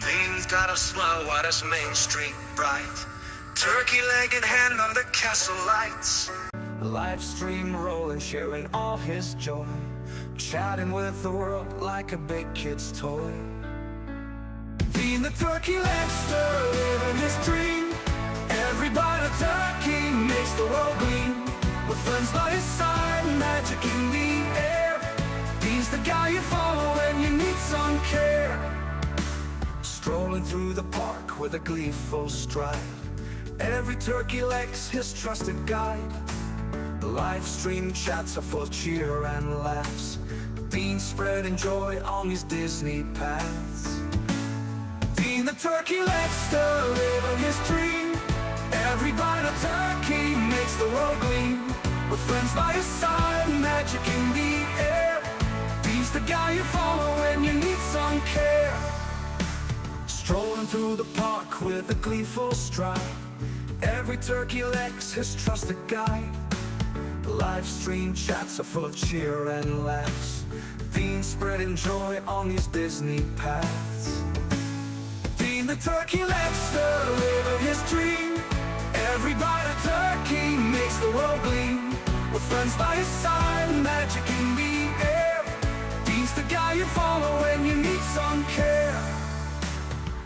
Bean's got a smile wide as Main Street bright. Turkey-legged hand on the castle lights. Live stream rolling, sharing all his joy. Chatting with the world like a big kid's toy. Bean the Turkey Legster, living his dream. Every bite of turkey makes the world gleam. With friends by his side, magic in the air. He's the guy you follow when you need some care. Strolling through the park with a gleeful stride. Every turkey leg's his trusted guide. The live stream chats are full of cheer and laughs. Bean spreading joy on these Disney paths. Bean the Turkey Legster, living his dream. Every bite of turkey makes the world gleam. With friends by his side, magic in the air. He's the guy you follow when you need some care. Strolling through the park with a gleeful stride. Every turkey leg's his trusted guide. The live stream chats are full of cheer and laughs. Bean spreading joy on these Disney paths. Bean the Turkey Legster, living his dream. Every bite of turkey makes the world gleam. With friends by his side, magic in the air. He's the guy you follow when you need some care.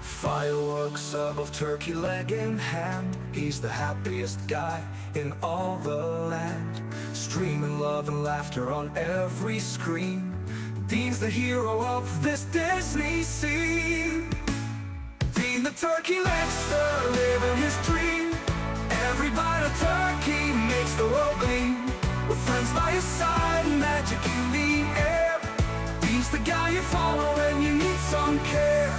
Fireworks above turkey leg in hand. He's the happiest guy in all the land. Streaming love and laughter on every screen. Dean's the hero of this Disney scene. Dean the Turkey Legster, living his dream. Every bite of turkey makes the world gleam. With friends by his side, magic in the air. He's the guy you follow when you need some care.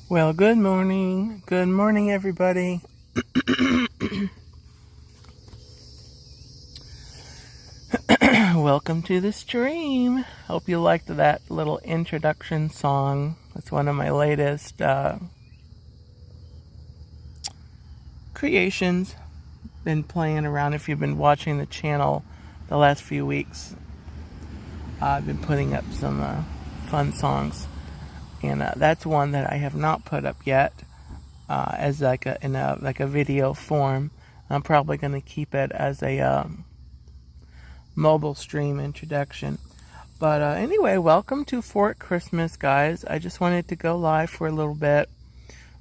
Well, good morning. Good morning, everybody. Welcome to the stream. Hope you liked that little introduction song. It's one of my latest creations. Been playing around. If you've been watching the channel the last few weeks, I've been putting up some fun songs. And that's one that I have not put up yet as like a video form. I'm probably going to keep it as a mobile stream introduction. But anyway, welcome to Fort Christmas, guys. I just wanted to go live for a little bit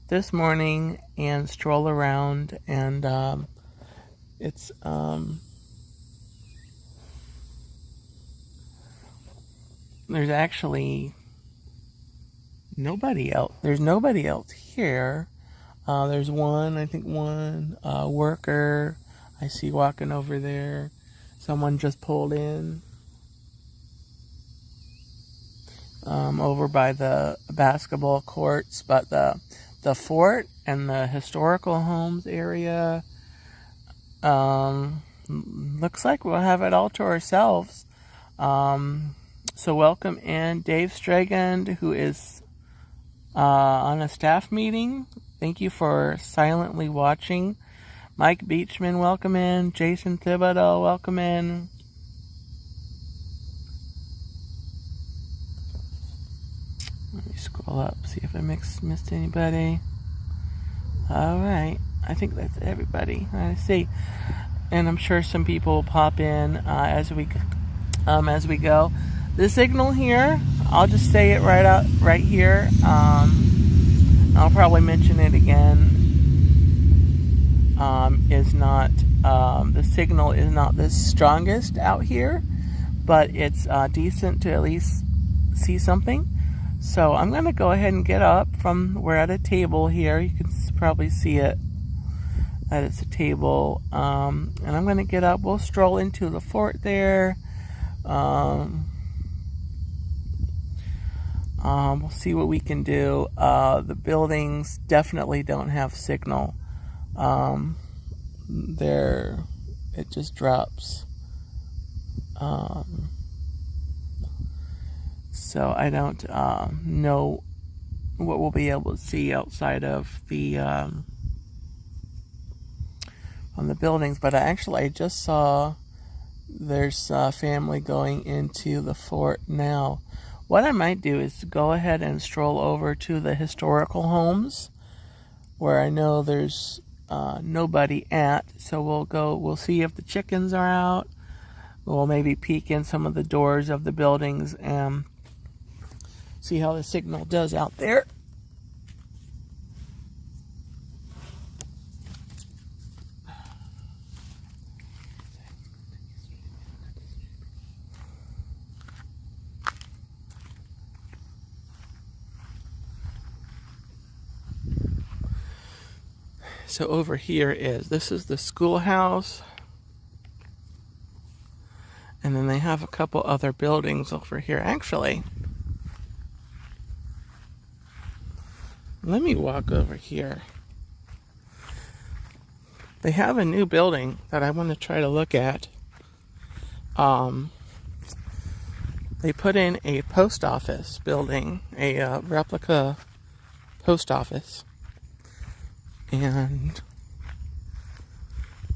this morning and stroll around. And it's there's actually nobody else. There's nobody else here. There's one worker I see walking over there. Someone just pulled in over by the basketball courts, but the fort and the historical homes area looks like we'll have it all to ourselves. So welcome in Dave Stragand, who is on a staff meeting. Thank you for silently watching. Mike Beachman, welcome in. Jason Thibodeau, welcome in. Let me scroll up, see if I missed anybody. Alright, I think that's everybody. I see. And I'm sure some people will pop in as we go. The signal here, I'll just say it right here. I'll probably mention it again. The signal is not the strongest out here, but it's decent to at least see something. So I'm going to go ahead and get up from, we're at a table here. You can probably see it that it's a table. And I'm going to get up. We'll stroll into the fort there. We'll see what we can do. The buildings definitely don't have signal. It just drops. So I don't know what we'll be able to see outside of the on the buildings. But I just saw there's a family going into the fort now. What I might do is go ahead and stroll over to the historical homes where I know there's nobody at. So we'll see if the chickens are out. We'll maybe peek in some of the doors of the buildings and see how the signal does out there. So over here this is the schoolhouse. And then they have a couple other buildings over here. Actually, let me walk over here. They have a new building that I want to try to look at. They put in a post office building, a replica post office. And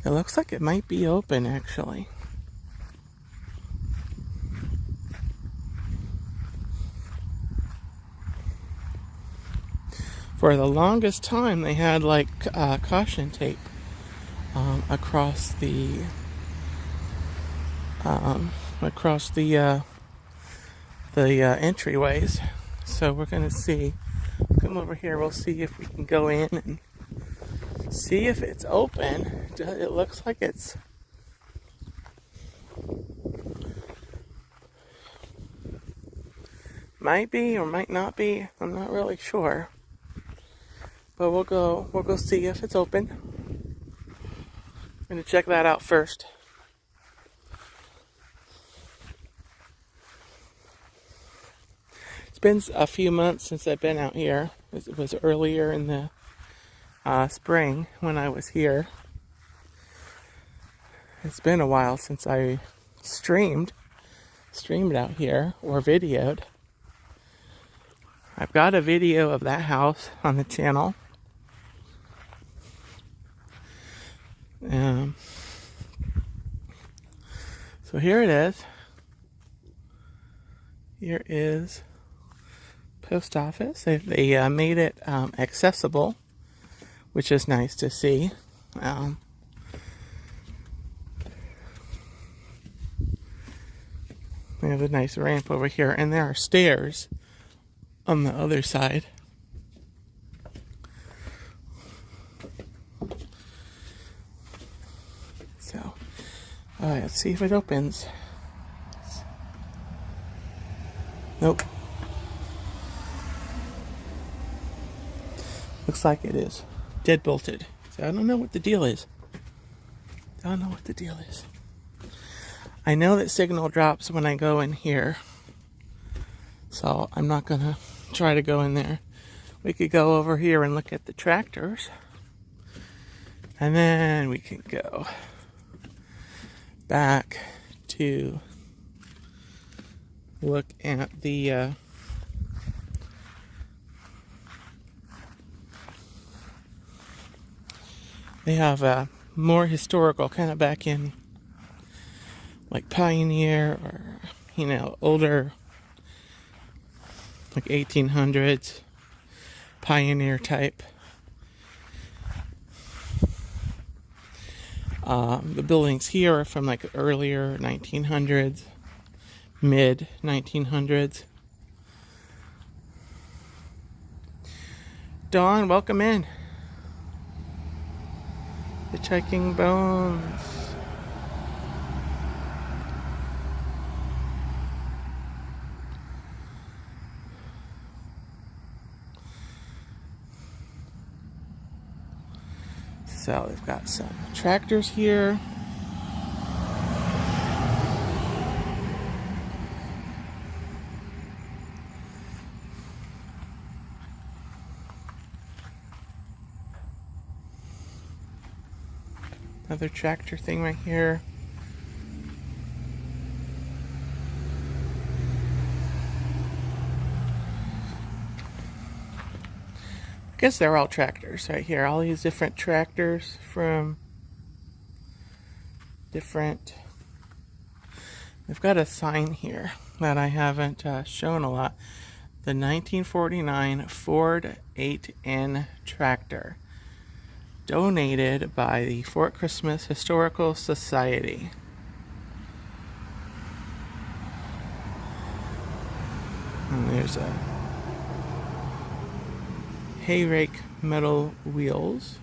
it looks like it might be open, actually. For the longest time, they had like caution tape across the entryways. So we're gonna see. Come over here. We'll see if we can go in and see if it's open. It looks like it's might be or might not be. I'm not really sure. But we'll go see if it's open. I'm gonna check that out first. It's been a few months since I've been out here. It was earlier in the spring when I was here. It's been a while since I streamed out here or videoed. I've got a video of that house on the channel. So here it is. Here is post office. They made it accessible, which is nice to see. They have a nice ramp over here, and there are stairs on the other side. So, alright, let's see if it opens. Nope. Looks like it is dead bolted. So I don't know what the deal is. I know that signal drops when I go in here. So I'm not gonna try to go in there. We could go over here and look at the tractors. And then we can go back to look at the they have a more historical, kind of back in like Pioneer or, older, like 1800s Pioneer type. The buildings here are from like earlier 1900s, mid 1900s. Dawn, welcome in. Hitchhiking Bones. So they've got some tractors here. Another tractor thing right here. I guess they're all tractors right here. All these different tractors from different... They've got a sign here that I haven't shown a lot. The 1949 Ford 8N tractor, donated by the Fort Christmas Historical Society. And there's a hay rake metal wheels,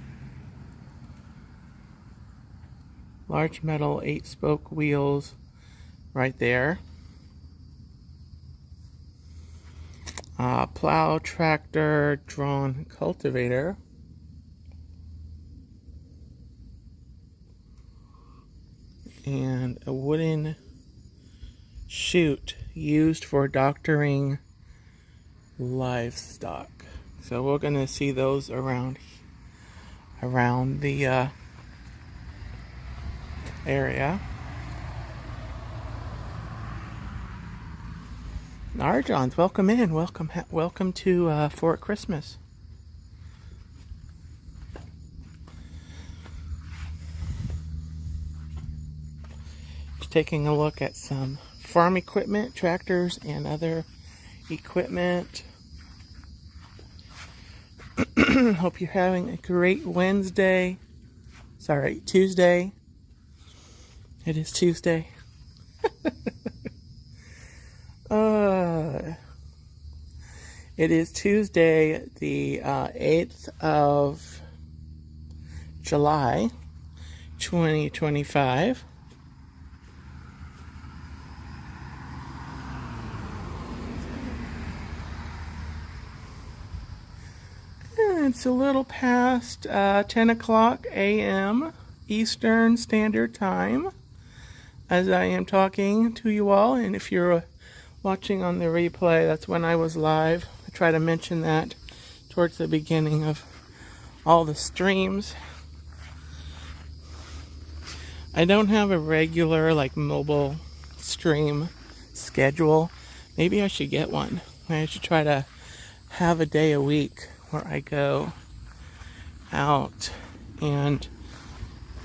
large metal 8-spoke wheels right there. Plow, tractor, drawn cultivator. And a wooden chute used for doctoring livestock. So we're going to see those around the area. Arjons, welcome in. Welcome to Fort Christmas. Just taking a look at some farm equipment, tractors, and other equipment. Hope you're having a great Wednesday. Sorry, Tuesday. It is Tuesday. It is Tuesday, the 8th of July, 2025. It's a little past 10 o'clock a.m. Eastern Standard Time as I am talking to you all. And if you're watching on the replay, that's when I was live. I try to mention that towards the beginning of all the streams. I don't have a regular mobile stream schedule. Maybe I should get one. I should try to have a day a week where I go out and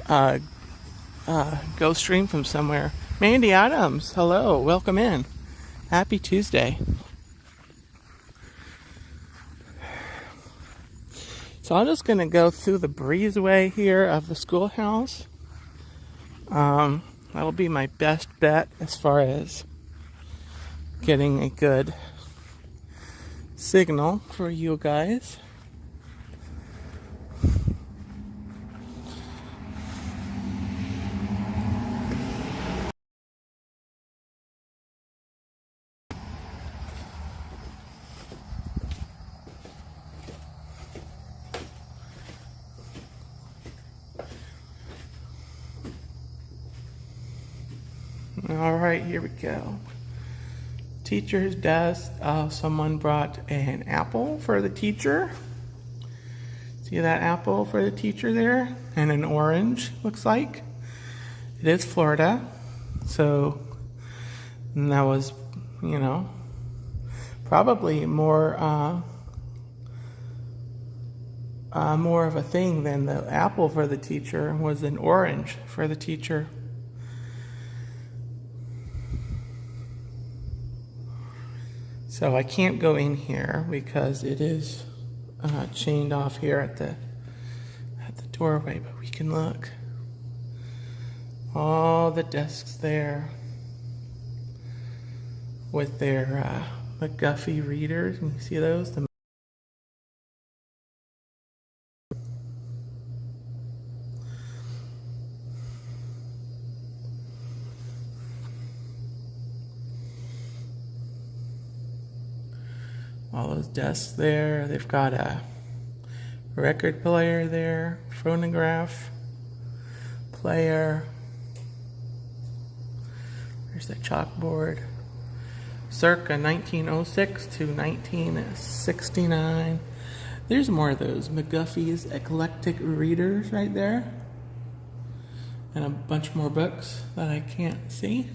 go stream from somewhere. Mandy Adams, hello, welcome in. Happy Tuesday. So I'm just going to go through the breezeway here of the schoolhouse. That'll be my best bet as far as getting a good signal for you guys. All right, here we go. Teacher's desk. Someone brought an apple for the teacher. See that apple for the teacher there? And an orange, looks like. It is Florida. So that was, probably more of a thing than the apple for the teacher was an orange for the teacher. So I can't go in here because it is chained off here at the doorway, but we can look. All the desks there with their McGuffey readers. Can you see those? All those desks there. They've got a record player there, phonograph player. There's the chalkboard. Circa 1906 to 1969. There's more of those McGuffey's eclectic readers right there. And a bunch more books that I can't see.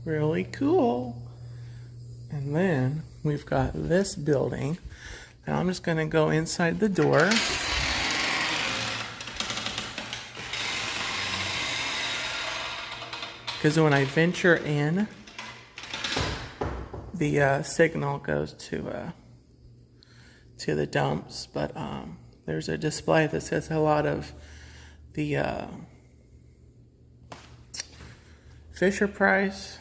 Really cool. And then we've got this building. Now I'm just going to go inside the door. Because when I venture in, the signal goes to the dumps. But there's a display that says a lot of the Fisher-Price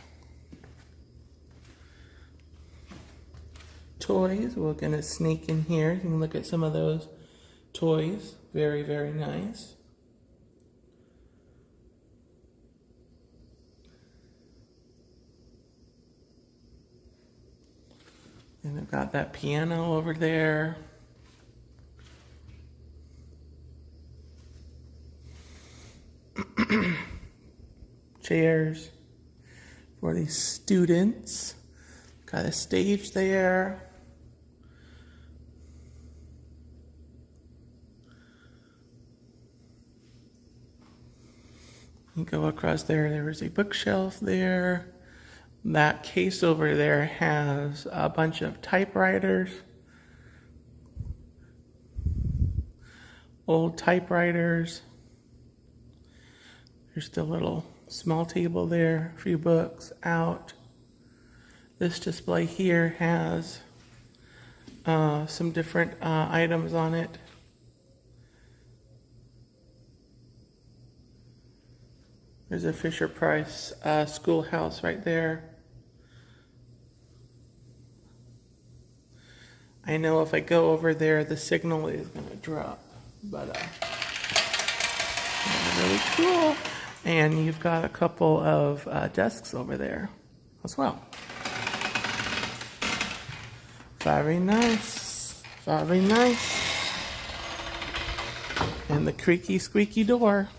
toys. We're going to sneak in here. You can look at some of those toys. Very, very nice. And I've got that piano over there. Chairs for these students. Got a stage there. You go across there, there is a bookshelf there. That case over there has a bunch of typewriters. Old typewriters. There's the little small table there, a few books out. This display here has some different items on it. There's a Fisher-Price schoolhouse right there. I know if I go over there, the signal is going to drop, but really cool. And you've got a couple of desks over there as well. Very nice. Very nice. And the creaky, squeaky door.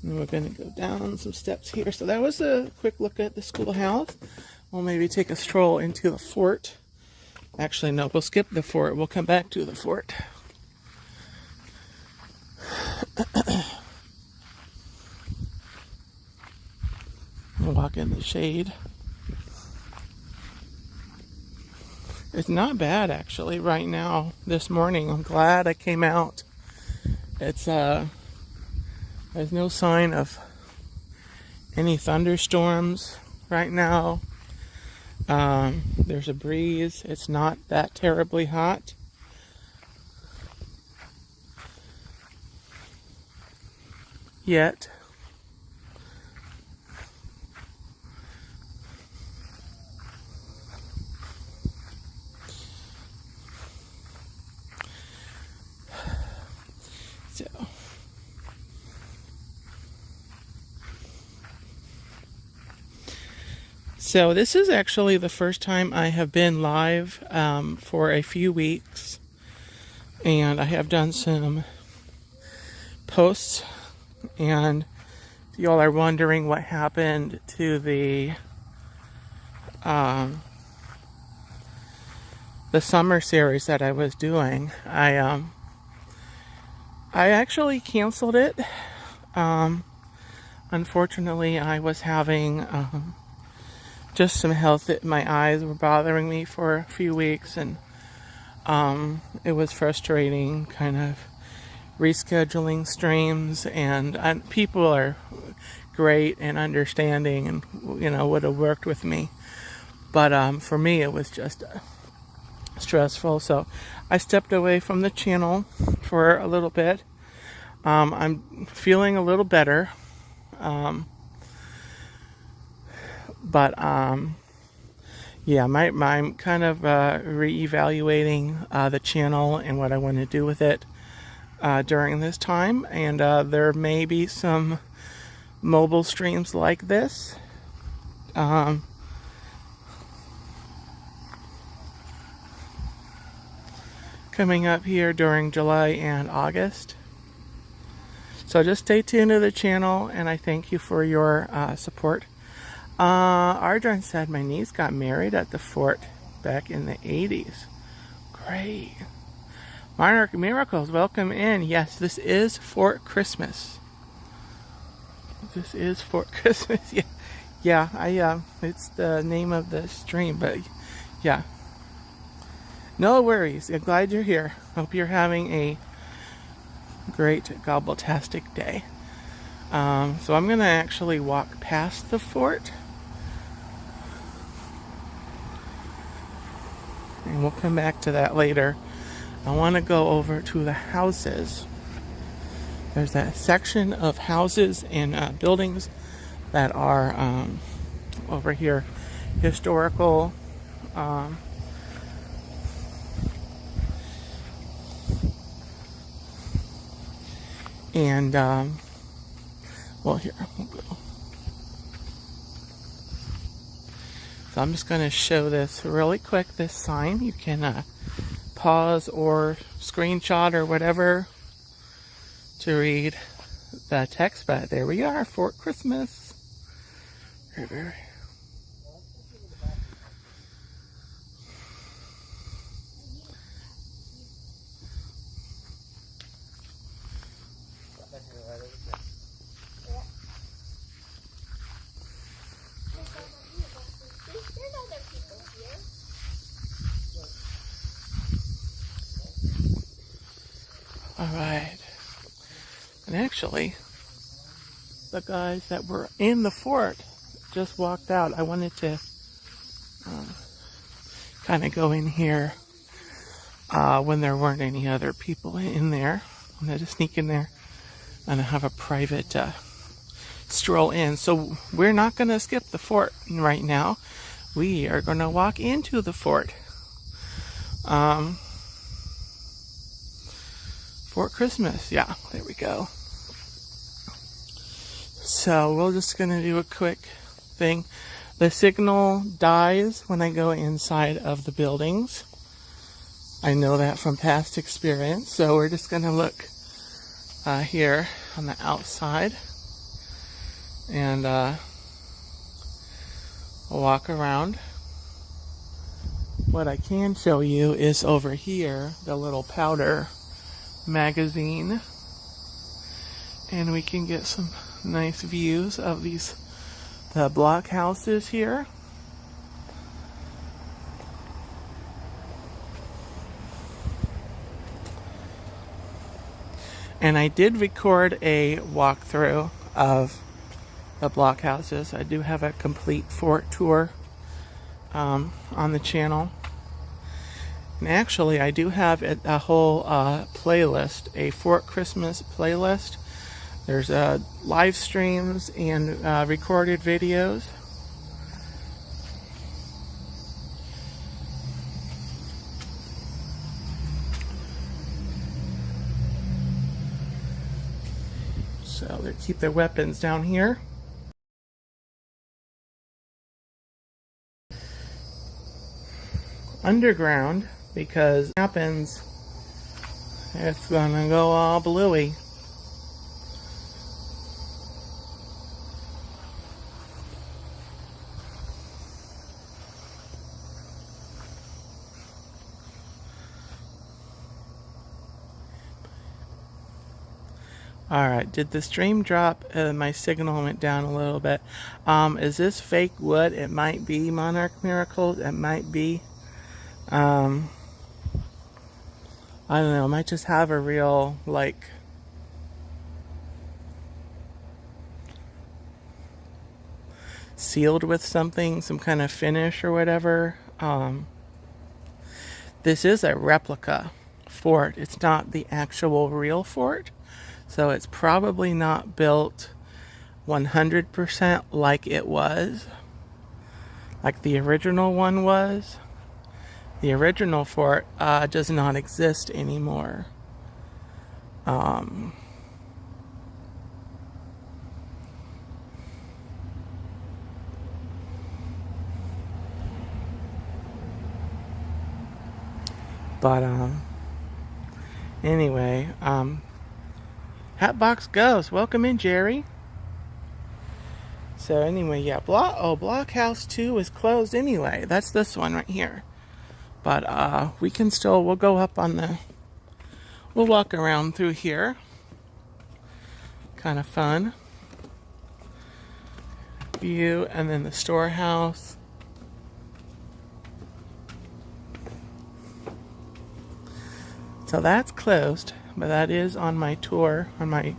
And we're going to go down some steps here. So that was a quick look at the schoolhouse. We'll maybe take a stroll into the fort. Actually, no, we'll skip the fort. We'll come back to the fort. We'll walk in the shade. It's not bad, actually, right now, this morning. I'm glad I came out. It's, there's no sign of any thunderstorms right now. There's a breeze. It's not that terribly hot. Yet. So this is actually the first time I have been live for a few weeks, and I have done some posts, and if y'all are wondering what happened to the summer series that I was doing, I actually canceled it. Unfortunately, I was having just some health. My eyes were bothering me for a few weeks, and it was frustrating kind of rescheduling streams, and people are great and understanding and, you know, would have worked with me, but for me it was just stressful, so I stepped away from the channel for a little bit. I'm feeling a little better, but yeah, I'm kind of re-evaluating the channel and what I want to do with it during this time, and there may be some mobile streams like this. Coming up here during July and August. So just stay tuned to the channel, and I thank you for your support. Ardron said my niece got married at the fort back in the 80s. Great. Monarch Miracles, welcome in. Yes, this is Fort Christmas. This is Fort Christmas. Yeah, it's the name of the stream, but yeah. No worries. I'm glad you're here. Hope you're having a great gobbletastic day. So I'm gonna actually walk past the fort, and we'll come back to that later. I want to go over to the houses. There's that section of houses and buildings that are over here, historical. And well, here we'll go. So I'm just going to show this really quick. This sign, you can pause or screenshot or whatever to read the text. But there we are, Fort Christmas. Very. Alright. And actually, the guys that were in the fort just walked out. I wanted to kind of go in here when there weren't any other people in there. I'm going to sneak in there and have a private stroll in. So we're not going to skip the fort right now. We are going to walk into the fort. Fort Christmas, yeah, there we go. So we're just gonna do a quick thing. The signal dies when I go inside of the buildings. I know that from past experience. So we're just gonna look here on the outside and walk around. What I can show you is over here, the little powder magazine, and we can get some nice views of the block houses here. And I did record a walkthrough of the block houses. I do have a complete fort tour on the channel. And actually, I do have a whole playlist, a Fort Christmas playlist. There's live streams and recorded videos. So they keep their weapons down here. Underground, because what happens, it's gonna go all bluey. Alright, did the stream drop? My signal went down a little bit. Is this fake wood? It might be, Monarch Miracles. It might be. I don't know. I might just have a real, like, sealed with something, some kind of finish or whatever. This is a replica fort. It's not the actual real fort. So it's probably not built 100% like it was. like the original one was. The original fort does not exist anymore. But anyway, Hatbox Ghost, welcome in, Jerry. So anyway, yeah, Blockhouse 2 is closed anyway. That's this one right here. But we'll go up on we'll walk around through here. Kind of fun. View, and then the storehouse. So that's closed, but that is on my tour, on my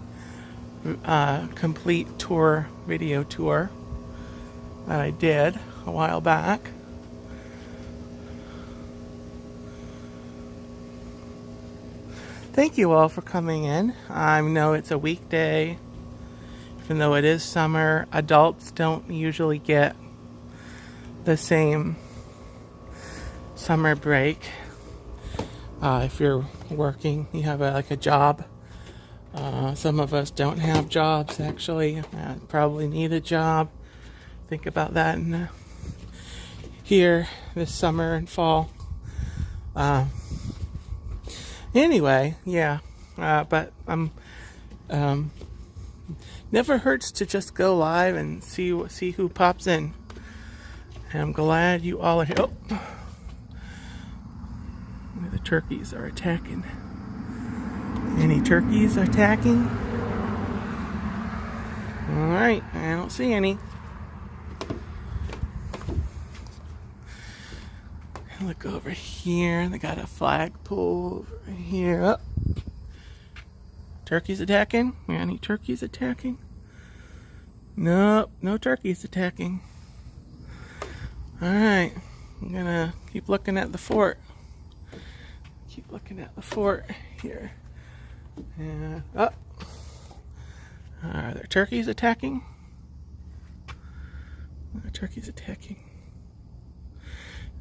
complete tour, video tour that I did a while back. Thank you all for coming in. I know it's a weekday, even though it is summer. Adults don't usually get the same summer break. If you're working, you have like a job. Some of us don't have jobs, actually. Probably need a job. Think about that here this summer and fall. Anyway, yeah. But never hurts to just go live and see who pops in. And I'm glad you all are here. Oh. The turkeys are attacking. Any turkeys attacking? Alright, I don't see any. Look over here. They got a flagpole over here. Oh. Turkeys attacking? Any turkeys attacking? Nope, no turkeys attacking. Alright, I'm gonna keep looking at the fort. Keep looking at the fort here. And are there turkeys attacking? Turkeys attacking.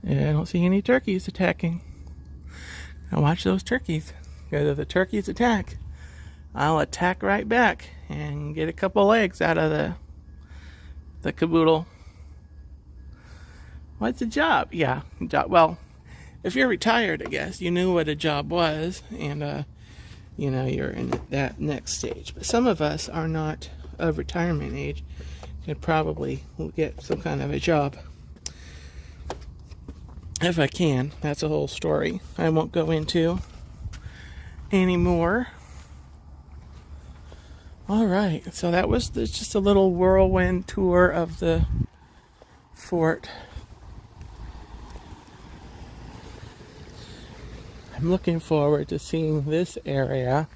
Yeah, I don't see any turkeys attacking. Now watch those turkeys. Because if the turkeys attack, I'll attack right back and get a couple legs out of the caboodle. What's a job? Yeah, job. Well, if you're retired, I guess, you knew what a job was, and, you're in that next stage. But some of us are not of retirement age, and probably will get some kind of a job. If I can. That's a whole story I won't go into anymore. Alright, so that was just a little whirlwind tour of the fort. I'm looking forward to seeing this area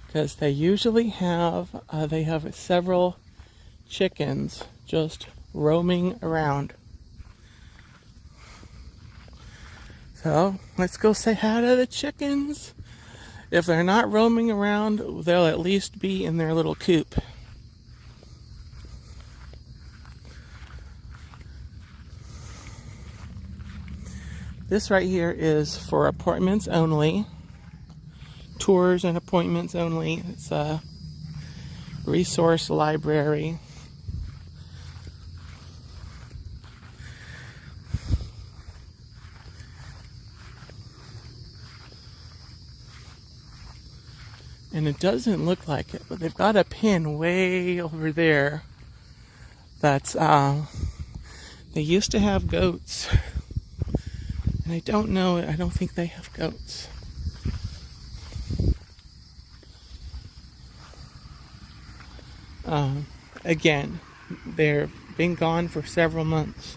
because they usually have several chickens just roaming around. So let's go say hi to the chickens. If they're not roaming around, they'll at least be in their little coop. This right here is for appointments only. Tours and appointments only. It's a resource library. And it doesn't look like it, but they've got a pin way over there. That's, they used to have goats. And I don't think they have goats. Again, they've been gone for several months.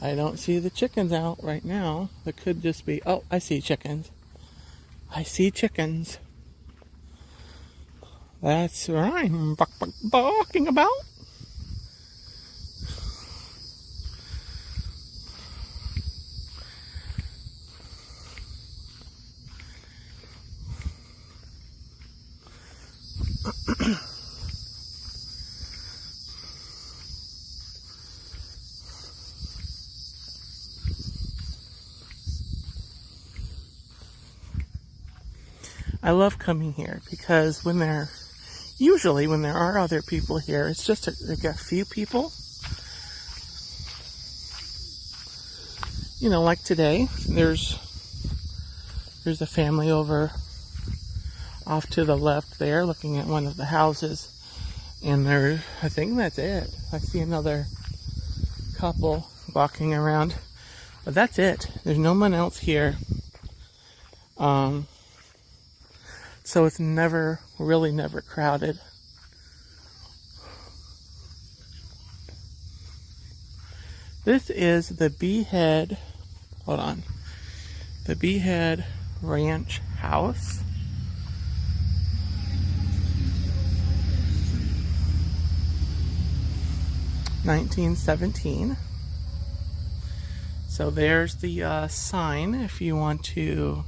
I don't see the chickens out right now. It could just be... Oh, I see chickens. I see chickens. That's what I'm barking about. I love coming here because usually when there are other people here, it's just like a few people. You know, like today, there's a family over off to the left there looking at one of the houses. And I think that's it. I see another couple walking around. But that's it. There's no one else here. So it's really never crowded. This is the Beehead Ranch House. (1917). So there's the sign if you want to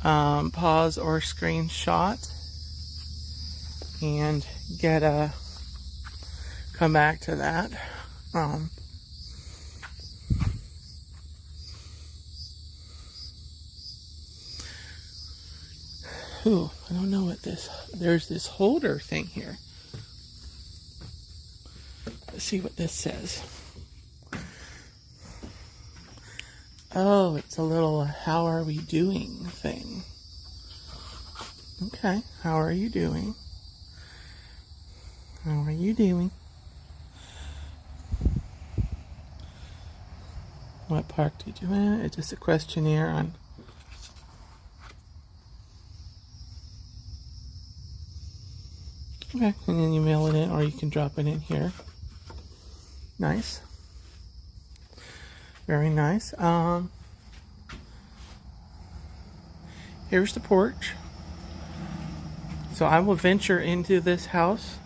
pause or screenshot and come back to that. I don't know what there's this holder thing here. Let's see what this says. Oh, it's a little how are we doing thing. Okay, how are you doing? How are you doing? What park did you at? It's just a questionnaire on. Okay, and then you mail it in, or you can drop it in here. Nice. Very nice. Here's the porch. So I will venture into this house.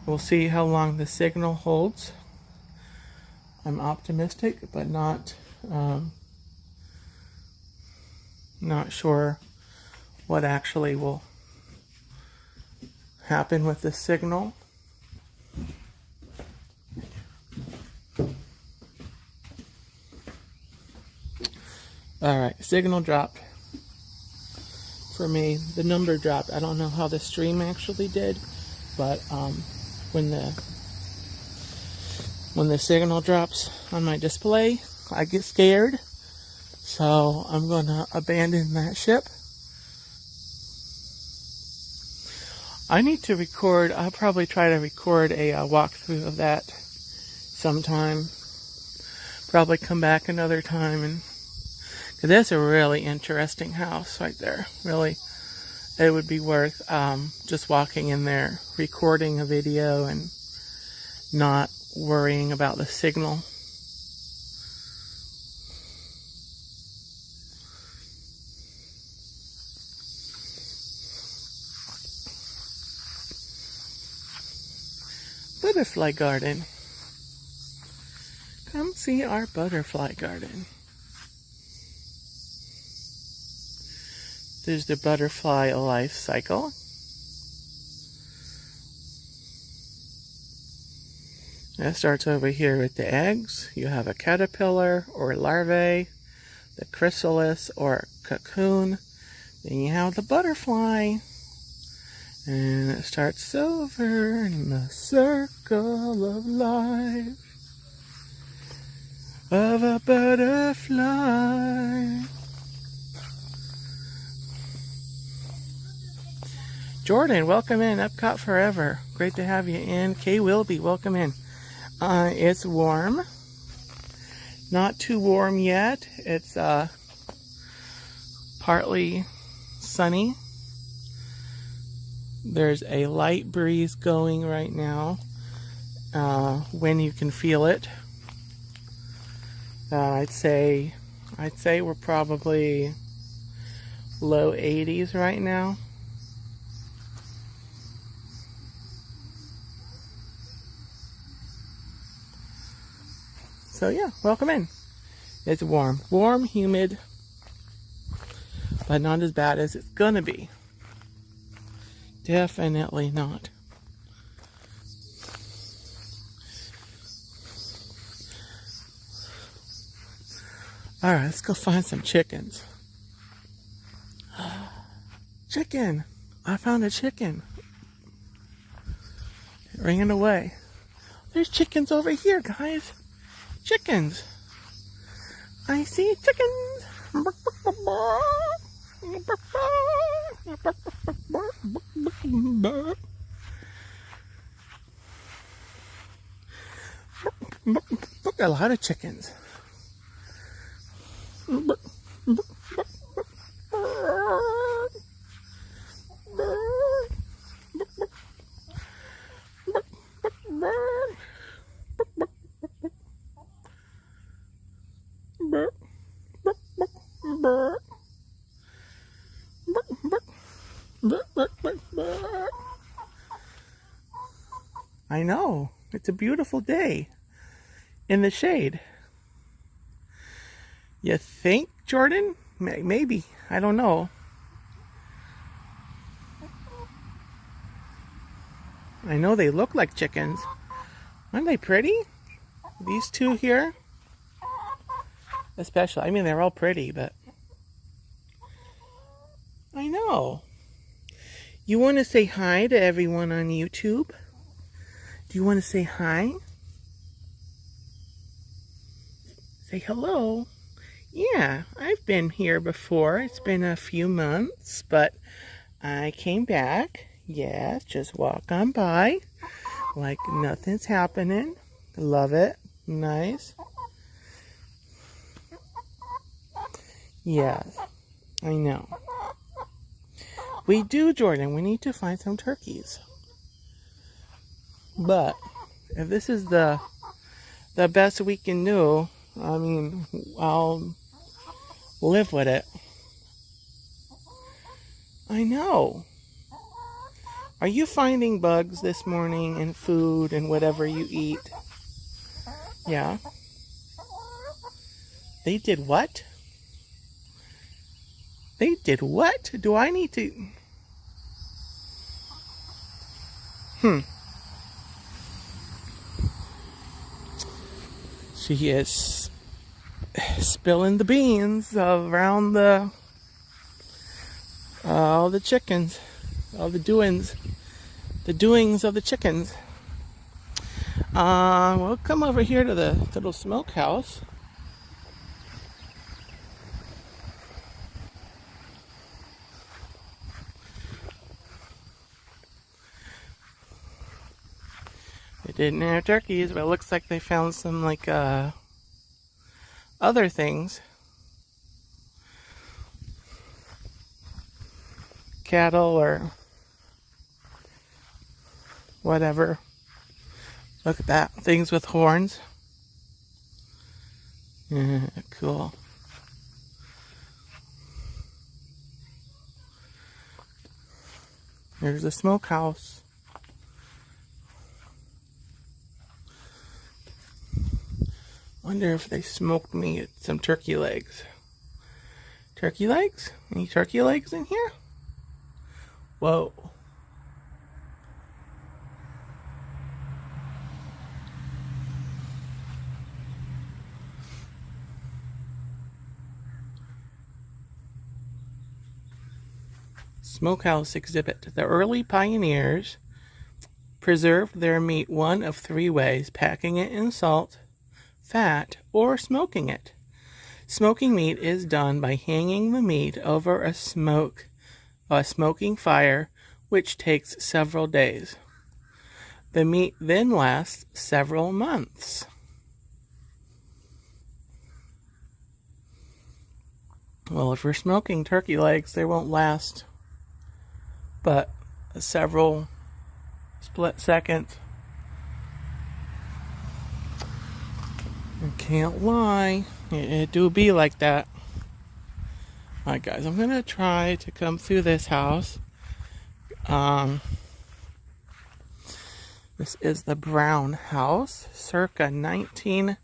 We'll see how long the signal holds. I'm optimistic, but not sure what actually will happen with the signal. Alright, signal dropped for me. The number dropped. I don't know how the stream actually did, but when the signal drops on my display, I get scared. So I'm going to abandon that ship. I need to record. I'll probably try to record a walkthrough of that sometime. Probably come back another time, and because that's a really interesting house right there. Really, it would be worth just walking in there, recording a video, and not worrying about the signal. Butterfly garden. Come see our butterfly garden. There's the butterfly life cycle. That starts over here with the eggs. You have a caterpillar or larvae, the chrysalis or cocoon. Then you have the butterfly. And it starts over in the circle of life of a butterfly. Jordan, welcome in. Epcot Forever. Great to have you in. Kay Wilby, welcome in. It's warm. Not too warm yet. It's partly sunny. There's a light breeze going right now. When you can feel it. I'd say we're probably low 80s right now. So yeah, welcome in. It's warm. Warm, humid, but not as bad as it's gonna be. Definitely not. Alright, let's go find some chickens. Chicken! I found a chicken. It ran away. There's chickens over here, guys. Chickens. I see chickens. A lot of chickens. I know. It's a beautiful day in the shade. You think, Jordan? Maybe. I don't know. I know they look like chickens. Aren't they pretty? These two here? Especially. I mean, they're all pretty, but... I know. You want to say hi to everyone on YouTube? Do you want to say hi? Say hello. Yeah, I've been here before. It's been a few months, but I came back. Yes, just walk on by like nothing's happening. Love it. Nice. Yes, I know. We do, Jordan. We need to find some turkeys. But if this is the best we can do, I mean, I'll live with it. I know. Are you finding bugs this morning in food and whatever you eat? Yeah. They did what? They did what? Do I need to... She is spilling the beans around all the chickens, all the doings of the chickens. We'll come over here to the little smokehouse. They didn't have turkeys, but it looks like they found some like other things. Cattle or whatever. Look at that. Things with horns. Yeah, cool. There's the smokehouse. Wonder if they smoked me some turkey legs. Turkey legs? Any turkey legs in here? Whoa. Smokehouse exhibit. The early pioneers preserved their meat one of three ways: packing it in salt, fat, or smoking it. Smoking meat is done by hanging the meat over a smoking fire, which takes several days. The meat then lasts several months. Well, if we're smoking turkey legs, they won't last but several split seconds. I can't lie, it do be like that. Alright guys, I'm gonna try to come through this house. This is the Brown house, circa 1900.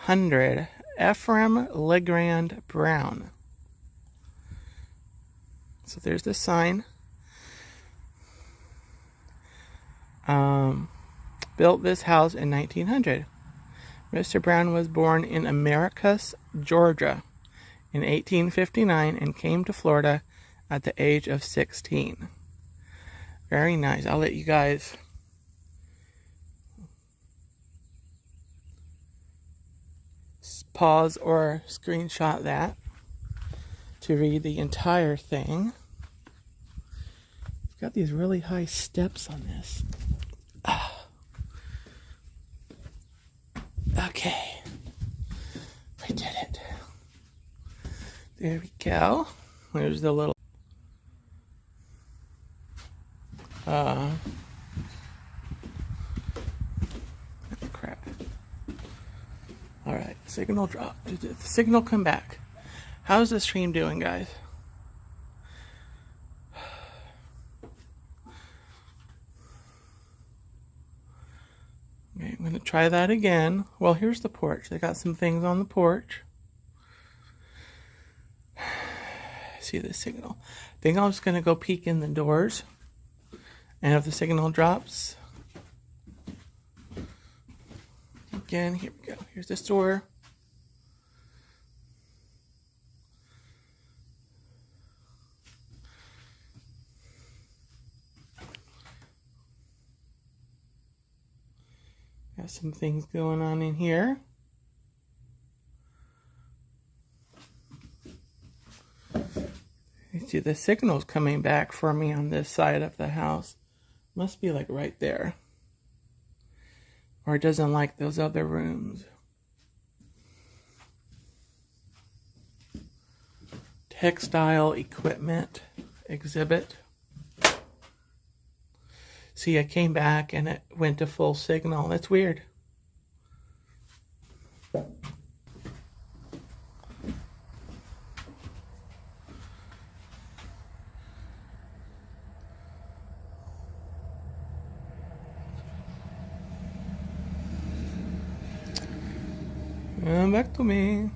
1900. Ephraim Legrand Brown. So there's the sign. Built this house in 1900. Mr. Brown was born in Americus, Georgia in 1859 and came to Florida at the age of 16. Very nice. I'll let you guys pause or screenshot that to read the entire thing. It's got these really high steps on this. Okay. We did it. There we go. There's the little crap. Alright, signal drop. Did the signal come back? How's the stream doing, guys? Okay, I'm going to try that again. Well, here's the porch. They got some things on the porch. See the signal. I think I'm just going to go peek in the doors. And if the signal drops. Again, here we go. Here's the store. Got some things going on in here. You see the signal's coming back for me on this side of the house. Must be like right there. Or it doesn't like those other rooms. Textile equipment exhibit. See, I came back and it went to full signal. That's weird. Come back to me.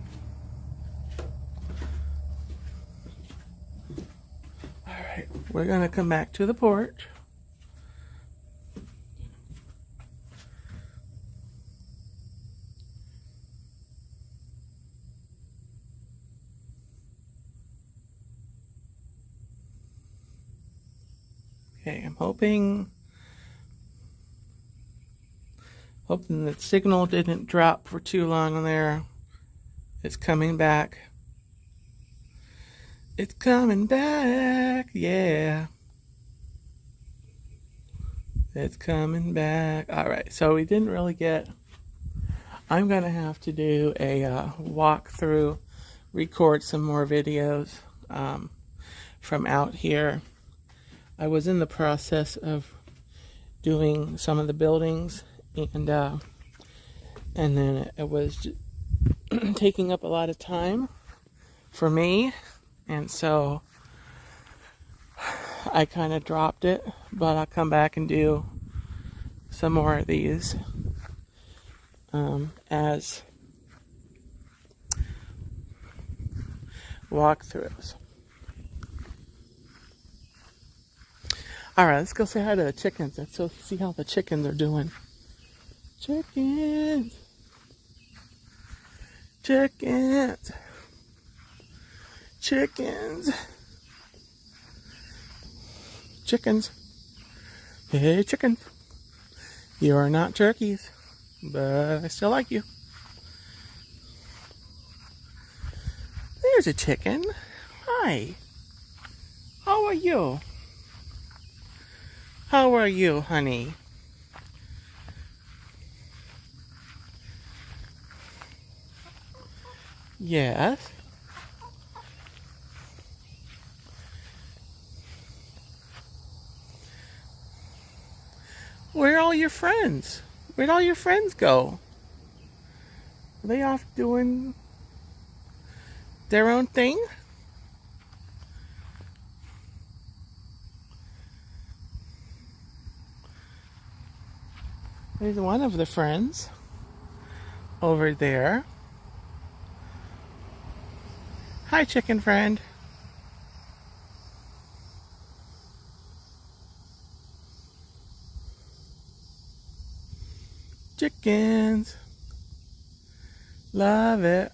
Alright, we're gonna come back to the porch. Okay, I'm hoping the signal didn't drop for too long on there. It's coming back. It's coming back, yeah. It's coming back. Alright, so we didn't really get... I'm going to have to do a walkthrough, record some more videos from out here. I was in the process of doing some of the buildings, and then it was taking up a lot of time for me, and so I kind of dropped it, but I'll come back and do some more of these as walkthroughs. Alright, let's go say hi to the chickens. Let's go see how the chickens are doing. Chickens! Chickens! Chickens! Chickens! Hey, chickens! You are not turkeys, but I still like you. There's a chicken. Hi. How are you? How are you, honey? Yes. Where are all your friends? Where'd all your friends go? Are they off doing their own thing? There's one of the friends over there. Hi, chicken friend. Chickens. Love it.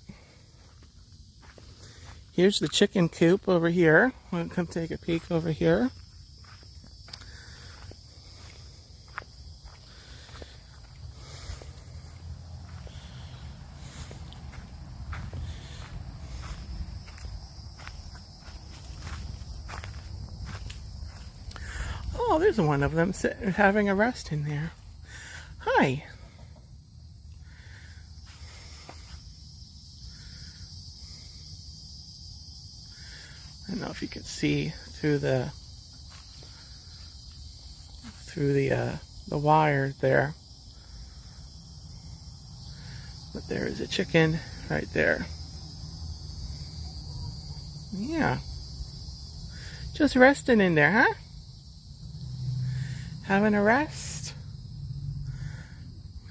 Here's the chicken coop over here. I'm going to come take a peek over here. Oh, there's one of them sitting, having a rest in there. Hi. I don't know if you can see through the wires there, but there is a chicken right there. Yeah, just resting in there, huh? Having a rest.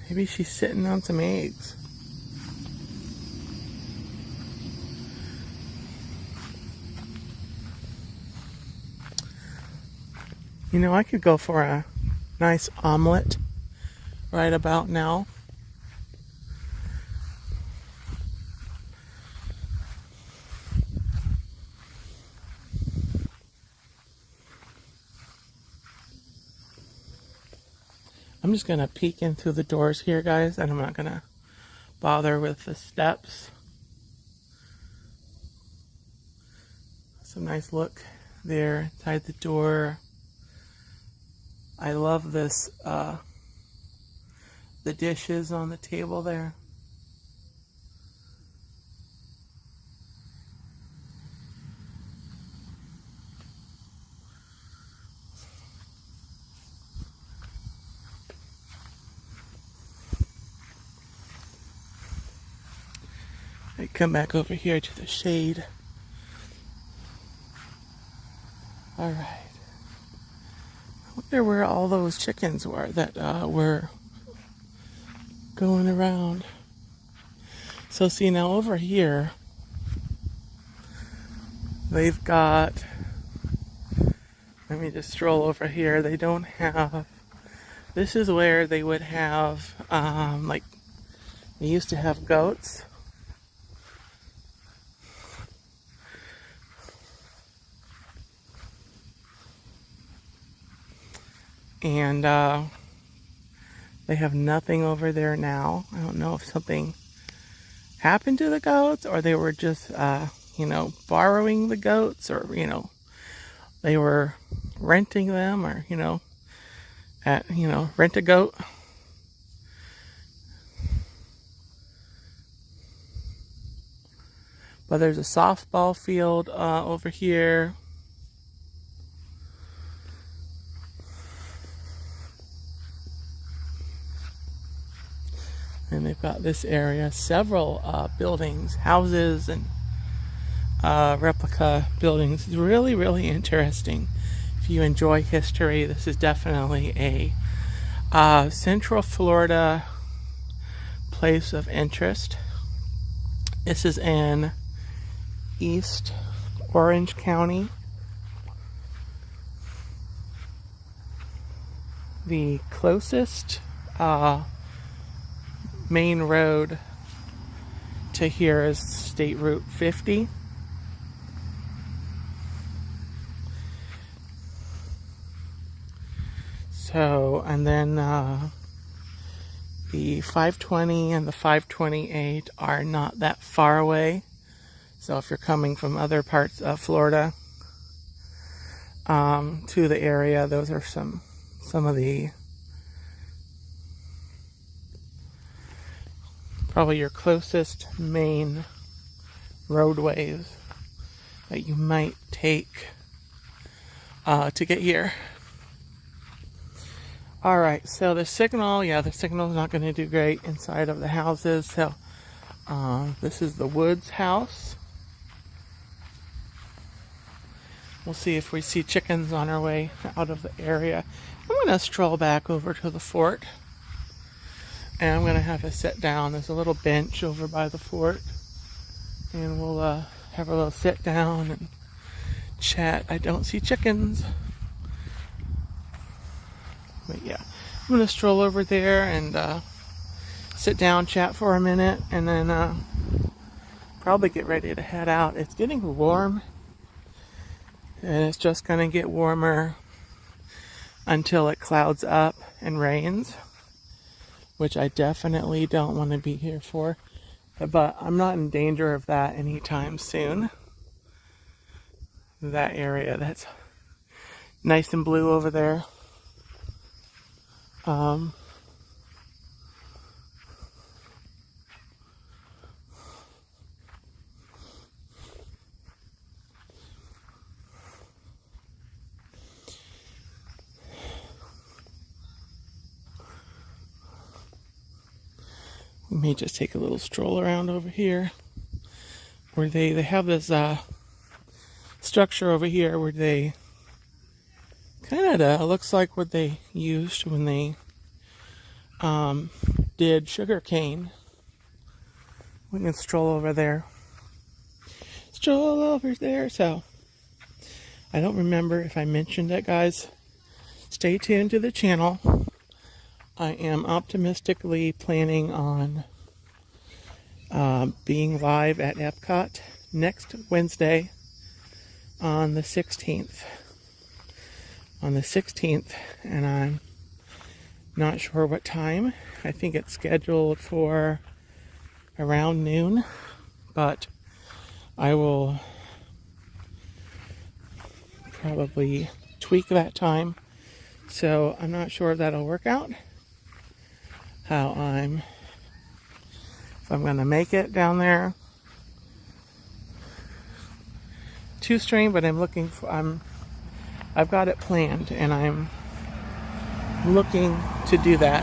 Maybe she's sitting on some eggs. You know, I could go for a nice omelet right about now. I'm just going to peek in through the doors here, guys, and I'm not going to bother with the steps. Some nice look there inside the door. I love this, the dishes on the table there. I come back over here to the shade. All right. I wonder where all those chickens were that were going around. So see, now over here, they've got, let me just stroll over here. They don't have, this is where they would have, like, they used to have goats. And they have nothing over there now. I don't know if something happened to the goats, or they were just, you know, borrowing the goats, or, you know, they were renting them, or, you know, rent a goat. But there's a softball field over here. And they've got this area, several buildings, houses, and replica buildings. It's really, really interesting. If you enjoy history, this is definitely a Central Florida place of interest. This is in East Orange County. The closest main road to here is State Route 50. So, and then the 520 and the 528 are not that far away. So if you're coming from other parts of Florida to the area, those are some of the probably your closest main roadways that you might take to get here. All right, so the signal, the signal's not going to do great inside of the houses. So this is the Woods house. We'll see if we see chickens on our way out of the area. I'm going to stroll back over to the fort. And I'm going to have to sit down. There's a little bench over by the fort. And we'll have a little sit down and chat. I don't see chickens. But yeah, I'm going to stroll over there and sit down, chat for a minute, and then probably get ready to head out. It's getting warm, and it's just going to get warmer until it clouds up and rains, which I definitely don't want to be here for. But I'm not in danger of that anytime soon. That area that's nice and blue over there. We may just take a little stroll around over here, where they have this structure over here where they kind of looks like what they used when they did sugar cane. We can stroll over there. Stroll over there. So I don't remember if I mentioned it, guys. Stay tuned to the channel. I am optimistically planning on being live at Epcot next Wednesday on the 16th. On the 16th, and I'm not sure what time. I think it's scheduled for around noon, but I will probably tweak that time. So I'm not sure if that'll work out. If I'm gonna make it down there to stream, but I've got it planned, and I'm looking to do that.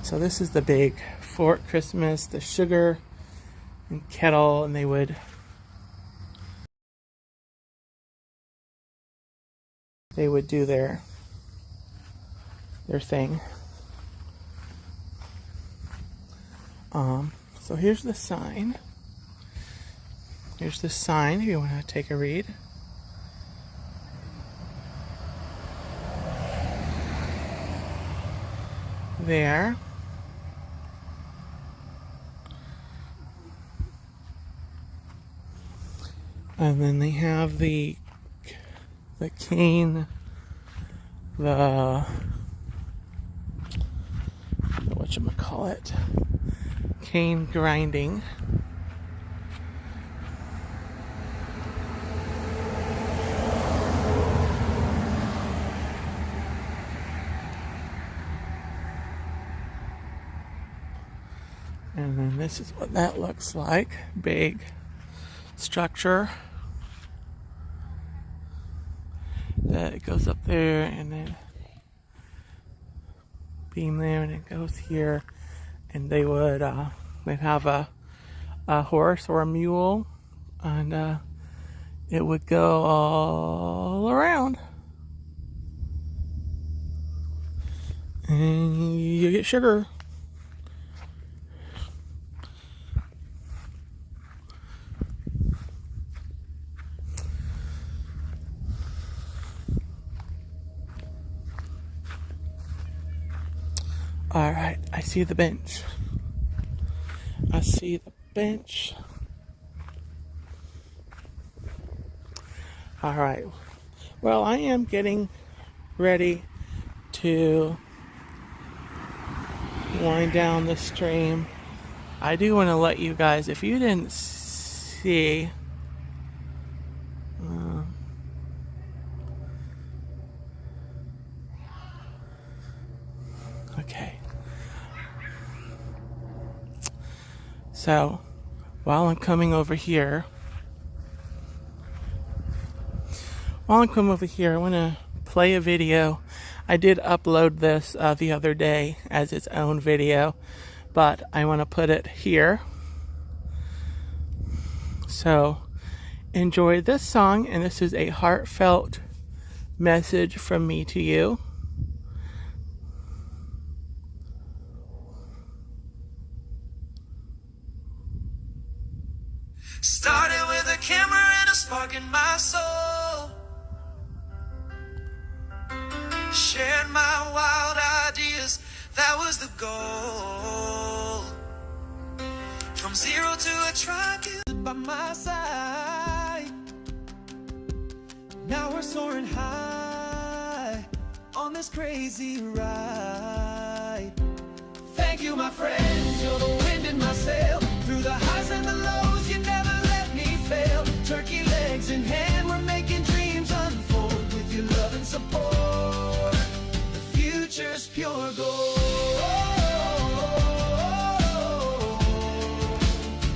So this is the big Fort Christmas, the sugar and kettle, and they would do their thing. So here's the sign. Here's the sign if you want to take a read. There. And then they have the cane, whatchamacallit, cane grinding. And then this is what that looks like. Big structure that goes up there, and then beam there, and it goes here. And they would they'd have a horse or a mule, and it would go all around, and you get sugar. All right, I see the bench. I see the bench. All right. Well, I am getting ready to wind down the stream. I do want to let you guys, if you didn't see, okay. So, while I'm coming over here, I want to play a video. I did upload this the other day as its own video, but I want to put it here. So, enjoy this song, and this is a heartfelt message from me to you. Started with a camera and a spark in my soul. Shared my wild ideas, that was the goal. From zero to a tribe by my side. Now we're soaring high on this crazy ride. Thank you, my friends, you're the wind in my sail. Through the highs and the lows, you never let me fail. Turkey legs in hand, we're making dreams unfold. With your love and support, the future's pure gold.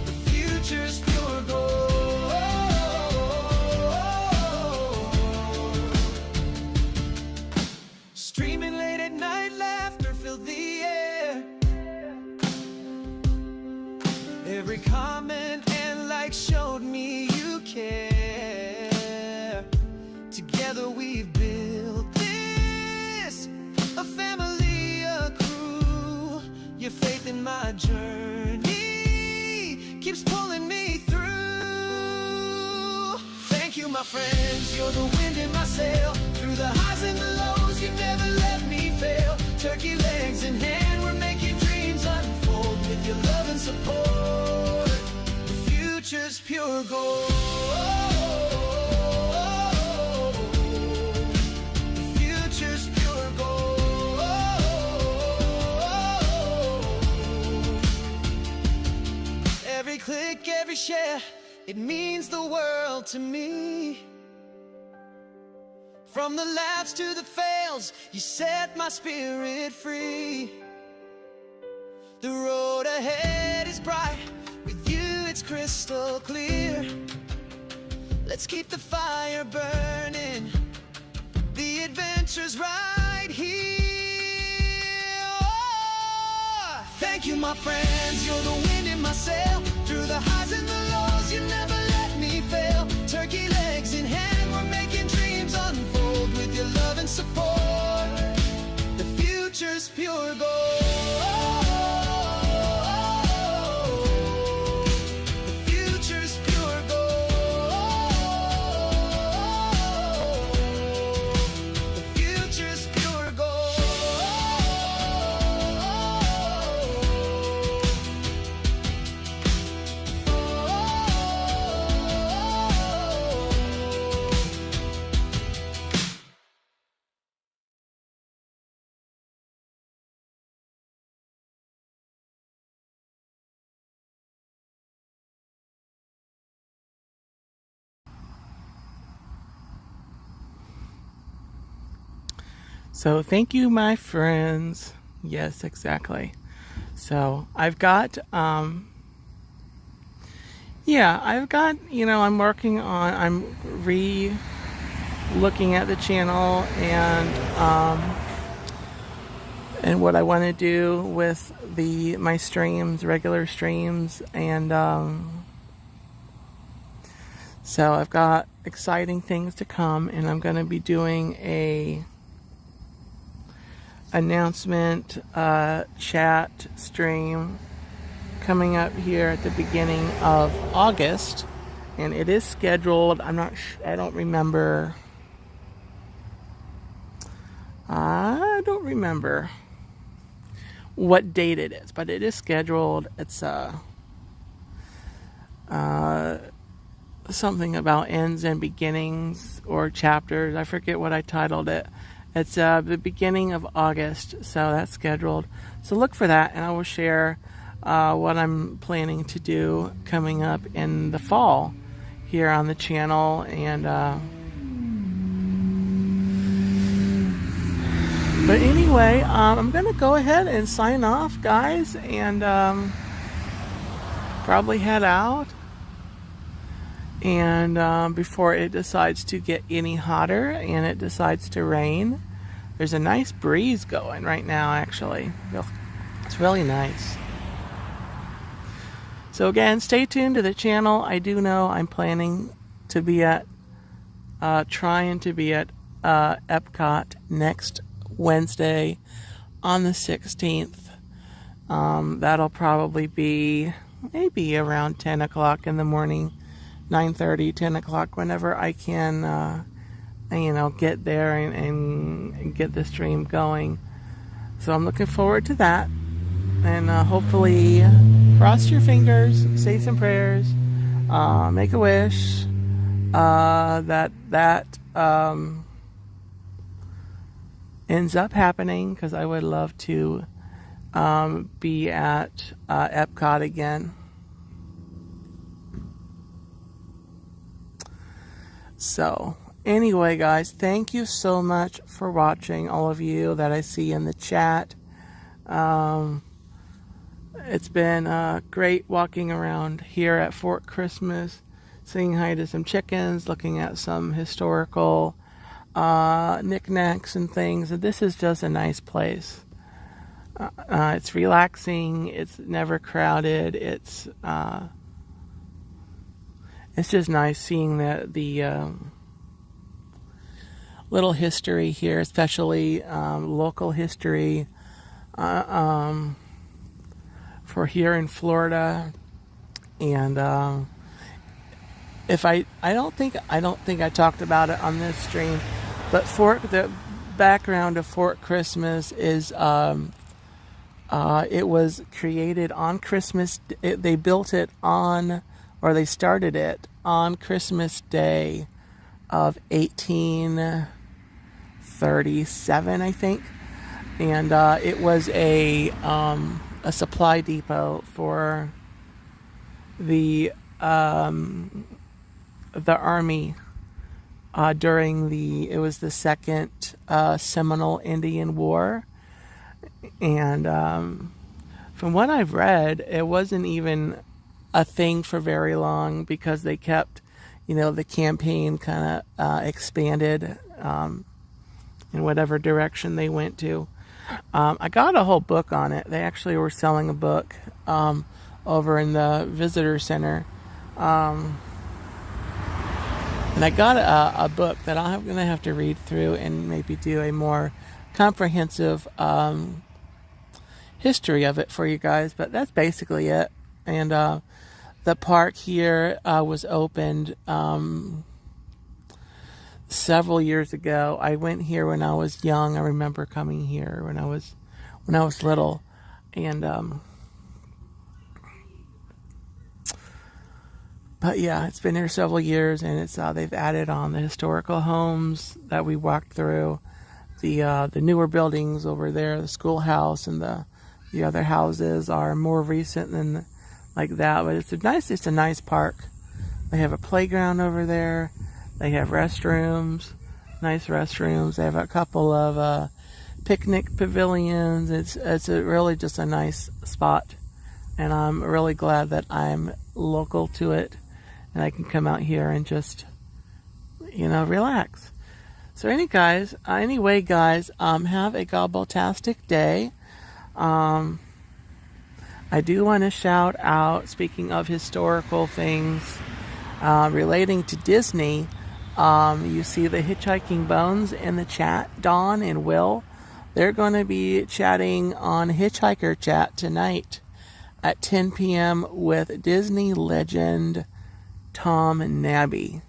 The future's pure gold. Streaming late at night, laughter filled the air. Every comment and like showed me you care. Together we've built this, a family, a crew. Your faith in my journey keeps pulling me through. Thank you, my friends, you're the wind in my sail. Through the highs and the lows, you never let me fail. Turkey legs in hand, we're making dreams unfold. With your love and support, the future's pure gold. The future's pure gold. Every click, every share, it means the world to me. From the laughs to the fails, you set my spirit free. The road ahead is bright, with you it's crystal clear. Let's keep the fire burning, the adventure's right here. Oh, thank you, my friends, you're the wind in my sail. Through the highs and the lows, you never let me fail. Turkey legs in hand, we're making dreams unfold. With your love and support, the future's pure gold. The future's pure gold. The future's pure gold. So thank you, my friends. Yes, exactly. So I've got, I'm working on, I'm looking at the channel and what I want to do with my streams, regular streams, and so I've got exciting things to come, and I'm going to be doing a announcement chat stream coming up here at the beginning of August, and it is scheduled. I don't remember what date it is, but it is scheduled. It's something about ends and beginnings or chapters. I forget what I titled it. It's the beginning of August, so that's scheduled. So look for that, and I will share what I'm planning to do coming up in the fall here on the channel. And but anyway, I'm going to go ahead and sign off, guys, and probably head out. And before it decides to get any hotter and it decides to rain. There's a nice breeze going right now, actually. It's really nice. So again, stay tuned to the channel. I do know I'm planning to be trying to be at Epcot next Wednesday on the 16th. That'll probably be maybe around 10 o'clock in the morning, 9:30, 10 o'clock, whenever I can, get there and get the stream going. So I'm looking forward to that. And hopefully, cross your fingers, say some prayers, make a wish that ends up happening, because I would love to be at Epcot again. So anyway, guys, thank you so much for watching, all of you that I see in the chat. It's been great walking around here at Fort Christmas, saying hi to some chickens, looking at some historical knickknacks and things. And this is just a nice place. It's relaxing. It's never crowded. It's just nice seeing the little history here, especially local history for here in Florida. And if I don't think I talked about it on this stream, but the background of Fort Christmas is it was created on Christmas. They built it on, or they started it on Christmas Day of 1837, I think. And it was a supply depot for the army during it was the Second Seminole Indian War. And from what I've read, it wasn't even a thing for very long, because they kept, the campaign kind of expanded in whatever direction they went to. I got a whole book on it. They actually were selling a book over in the visitor center. And I got a book that I'm going to have to read through and maybe do a more comprehensive history of it for you guys. But that's basically it. And the park here was opened several years ago. I went here when I was young. I remember coming here when I was little. And but yeah, it's been here several years, and it's they've added on the historical homes that we walked through, the newer buildings over there, the schoolhouse, and the other houses are more recent than like that. But it's a nice park. They have a playground over there. They have restrooms, nice restrooms. They have a couple of picnic pavilions. It's really just a nice spot, and I'm really glad that I'm local to it, and I can come out here and just, relax. So anyway, guys, have a gobbletastic day. I do want to shout out, speaking of historical things relating to Disney, you see the Hitchhiking Bones in the chat, Dawn and Will. They're going to be chatting on Hitchhiker Chat tonight at 10 p.m. with Disney legend Tom Nabby.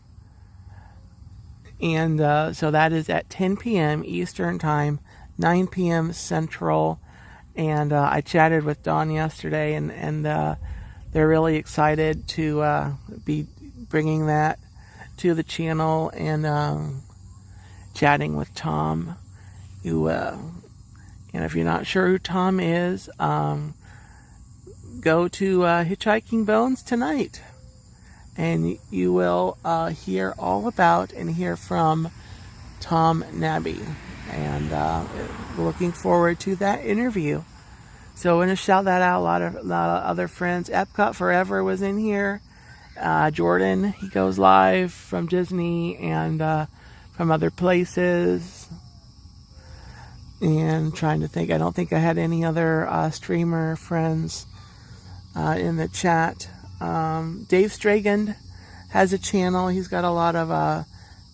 And so that is at 10 p.m. Eastern Time, 9 p.m. Central. And I chatted with Dawn yesterday, and they're really excited to be bringing that to the channel and chatting with Tom. And if you're not sure who Tom is, go to Hitchhiking Bones tonight, and you will hear all about and hear from Tom Nabby. And looking forward to that interview. So I want to shout that out. A lot of other friends. Epcot Forever was in here. Jordan, he goes live from Disney and from other places. And trying to think, I don't think I had any other streamer friends in the chat. Dave Stragand has a channel. He's got a lot of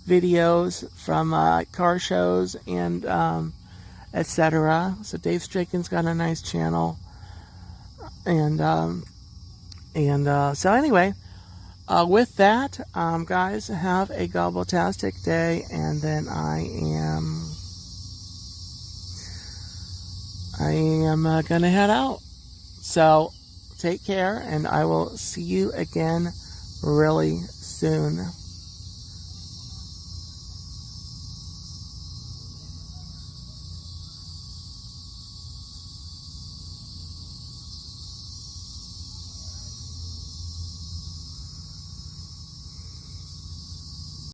videos from car shows and etc. So Dave Stragand's got a nice channel. And And so anyway, with that, guys, have a gobbletastic day, and then I am gonna head out. So take care, and I will see you again really soon.